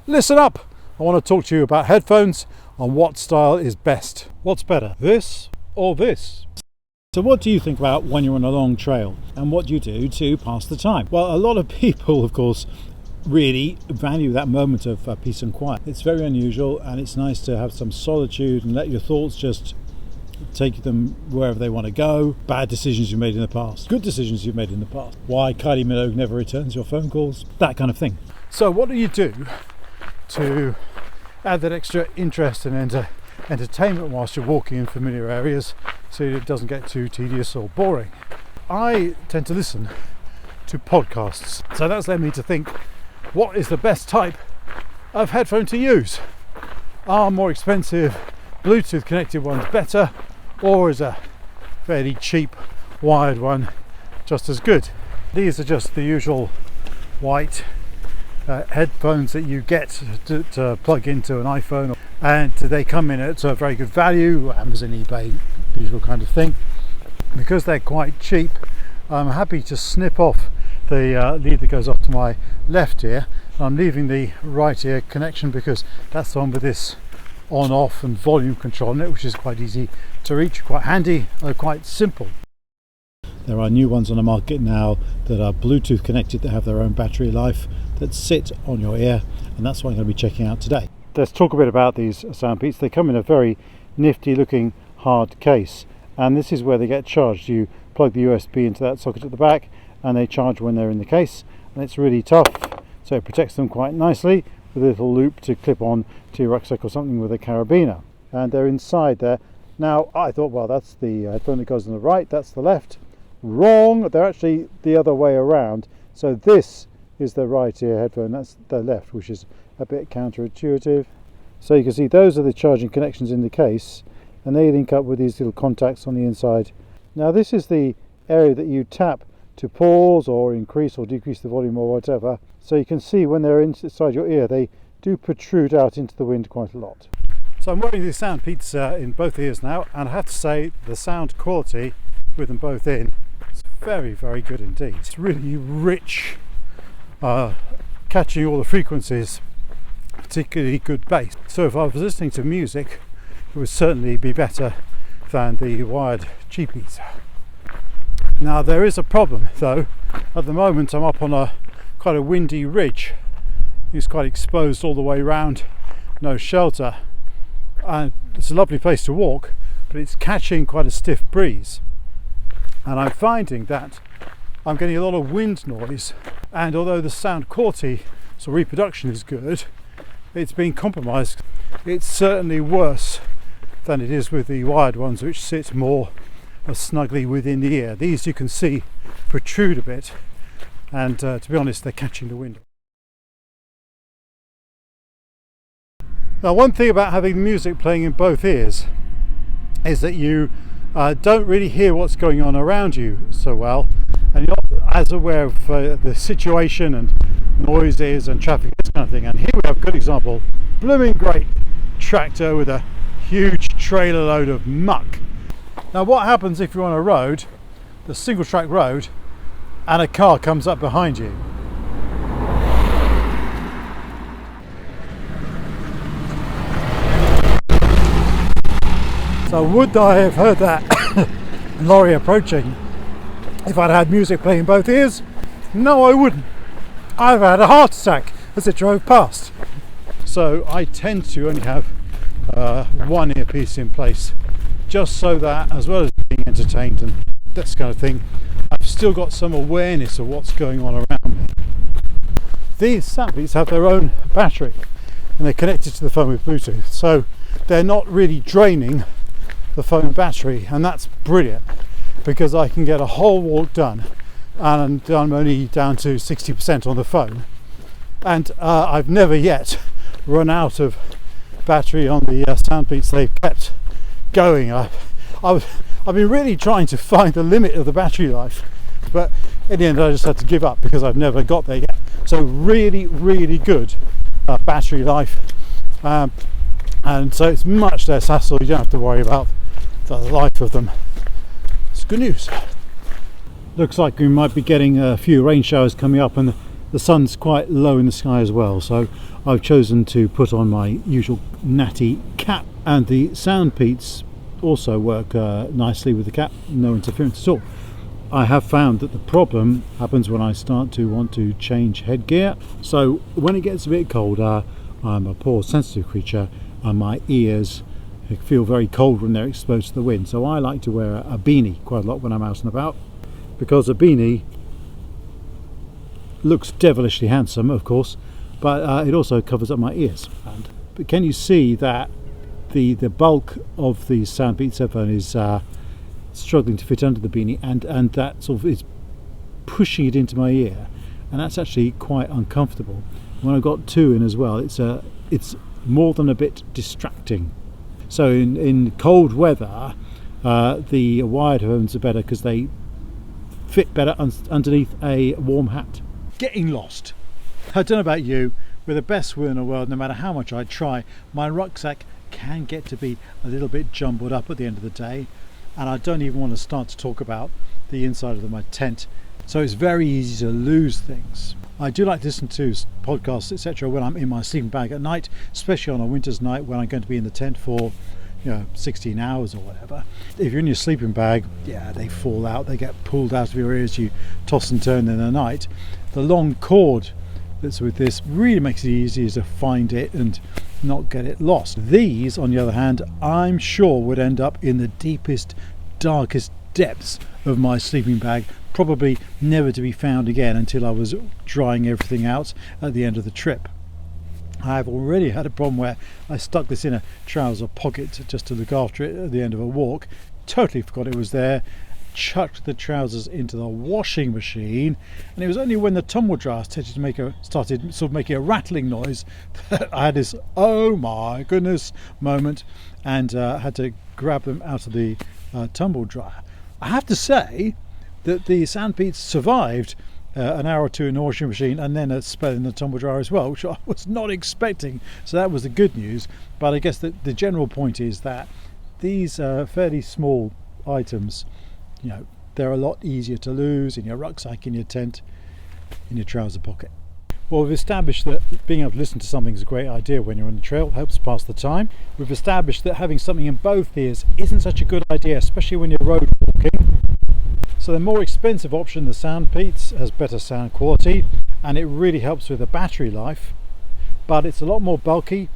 Listen up! I want to talk to you about headphones and what style is best. What's better, this or this? So what do you think about when you're on a long trail, and what do you do to pass the time? Well, a lot of people, of course, really value that moment of peace and quiet. It's very unusual, and it's nice to have some solitude and let your thoughts just take them wherever they want to go. Bad decisions you've made in the past, good decisions you've made in the past, why Kylie Minogue never returns your phone calls, that kind of thing. So what do you do to add that extra interest and entertainment whilst you're walking in familiar areas so it doesn't get too tedious or boring? I tend to listen to podcasts, so that's led me to think, what is the best type of headphone to use? Are more expensive Bluetooth connected ones better, or is a fairly cheap wired one just as good? These are just the usual white headphones that you get to plug into an iPhone, and they come in at a very good value, Amazon, eBay, usual kind of thing. Because they're quite cheap, I'm happy to snip off the lead that goes off to my left ear. I'm leaving the right ear connection because that's the one with this on off and volume control in it, which is quite easy to reach, quite handy, quite simple. There are new ones on the market now that are Bluetooth connected, that have their own battery life, that sit on your ear, and that's what I'm going to be checking out today. Let's talk a bit about these SoundPEATS. They come in a very nifty looking hard case, and this is where they get charged. You plug the USB into that socket at the back and they charge when they're in the case, and it's really tough, so it protects them quite nicely with a little loop to clip on to your rucksack or something with a carabiner. And they're inside there. Now I thought, well, that's the headphone that goes on the right, that's the left. Wrong, they're actually the other way around. So this is the right ear headphone, that's the left, which is a bit counterintuitive. So you can see those are the charging connections in the case, and they link up with these little contacts on the inside. Now this is the area that you tap to pause or increase or decrease the volume or whatever. So you can see when they're inside your ear, they do protrude out into the wind quite a lot. So I'm wearing these SoundPEATS in both ears now, and I have to say the sound quality with them both in is very, very good indeed. It's really rich, catching all the frequencies, particularly good bass. So if I was listening to music, it would certainly be better than the wired cheapies. Now there is a problem though. At the moment I'm up on quite a windy ridge. It's quite exposed all the way around, no shelter, and it's a lovely place to walk, but it's catching quite a stiff breeze, and I'm finding that I'm getting a lot of wind noise, and although the sound quality, so reproduction is good, it's been compromised. It's certainly worse than it is with the wired ones, which sit more snugly within the ear. These, you can see, protrude a bit, and to be honest, they're catching the wind. Now, one thing about having music playing in both ears is that you don't really hear what's going on around you so well, and you're not as aware of the situation and noises and traffic, this kind of thing. And here we have a good example, blooming great tractor with a huge trailer load of muck. Now what happens if you're on a road, the single track road, and a car comes up behind you? So would I have heard that lorry approaching if I'd had music playing in both ears? No, I wouldn't. I've had a heart attack as it drove past. So I tend to only have one earpiece in place, just so that, as well as being entertained and this kind of thing, I've still got some awareness of what's going on around me. These SoundPEATS have their own battery, and they're connected to the phone with Bluetooth, so they're not really draining the phone battery, and that's brilliant because I can get a whole walk done, and I'm only down to 60% on the phone, and I've never yet run out of battery on the SoundPEATS. They've kept going. I've been really trying to find the limit of the battery life, but in the end I just had to give up because I've never got there yet. So really, really good battery life, and so it's much less hassle. You don't have to worry about the life of them. It's good news. Looks like we might be getting a few rain showers coming up, and the sun's quite low in the sky as well, so I've chosen to put on my usual natty cap, and the SoundPEATS also work nicely with the cap, no interference at all. I have found that the problem happens when I start to want to change headgear. So when it gets a bit colder, I'm a poor sensitive creature and my ears feel very cold when they're exposed to the wind. So I like to wear a beanie quite a lot when I'm out and about, because a beanie looks devilishly handsome, of course, but it also covers up my ears. But can you see that the bulk of the SoundPEATS headphone is struggling to fit under the beanie, and that sort of is pushing it into my ear, and that's actually quite uncomfortable. When I've got two in as well, it's more than a bit distracting. So in cold weather, the wired headphones are better because they fit better underneath a warm hat. Getting lost. I don't know about you, with the best will in the world, no matter how much I try, my rucksack can get to be a little bit jumbled up at the end of the day, and I don't even want to start to talk about the inside of my tent. So it's very easy to lose things. I do like to listen to podcasts, etc., when I'm in my sleeping bag at night, especially on a winter's night when I'm going to be in the tent for 16 hours or whatever. If you're in your sleeping bag, yeah, they fall out, they get pulled out of your ears, you toss and turn in the night. The long cord that's with this really makes it easier to find it and not get it lost. These, on the other hand, I'm sure would end up in the deepest, darkest depths of my sleeping bag, probably never to be found again until I was drying everything out at the end of the trip. I've already had a problem where I stuck this in a trouser pocket just to look after it at the end of a walk, totally forgot it was there, chucked the trousers into the washing machine, and it was only when the tumble dryer started sort of making a rattling noise that I had this oh my goodness moment, and had to grab them out of the tumble dryer. I have to say that the SoundPEATS survived an hour or two in the washing machine and then a spell in the tumble dryer as well, which I was not expecting, so that was the good news. But I guess that the general point is that these fairly small items, they're a lot easier to lose in your rucksack, in your tent, in your trouser pocket. Well, we've established that being able to listen to something is a great idea when you're on the trail, helps pass the time. We've established that having something in both ears isn't such a good idea, especially when you're road walking. So the more expensive option, the SoundPEATS, has better sound quality and it really helps with the battery life, but it's a lot more bulky,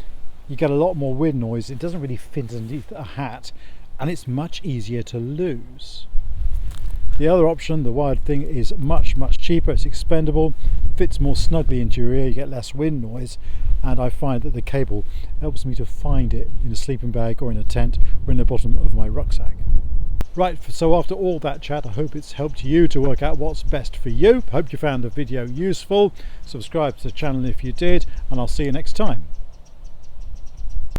you get a lot more wind noise, it doesn't really fit underneath a hat, and it's much easier to lose. The other option, the wired thing, is much cheaper, it's expendable, fits more snugly into your ear, you get less wind noise, and I find that the cable helps me to find it in a sleeping bag or in a tent or in the bottom of my rucksack. Right, so after all that chat, I hope it's helped you to work out what's best for you. Hope you found the video useful. Subscribe to the channel if you did, and I'll see you next time.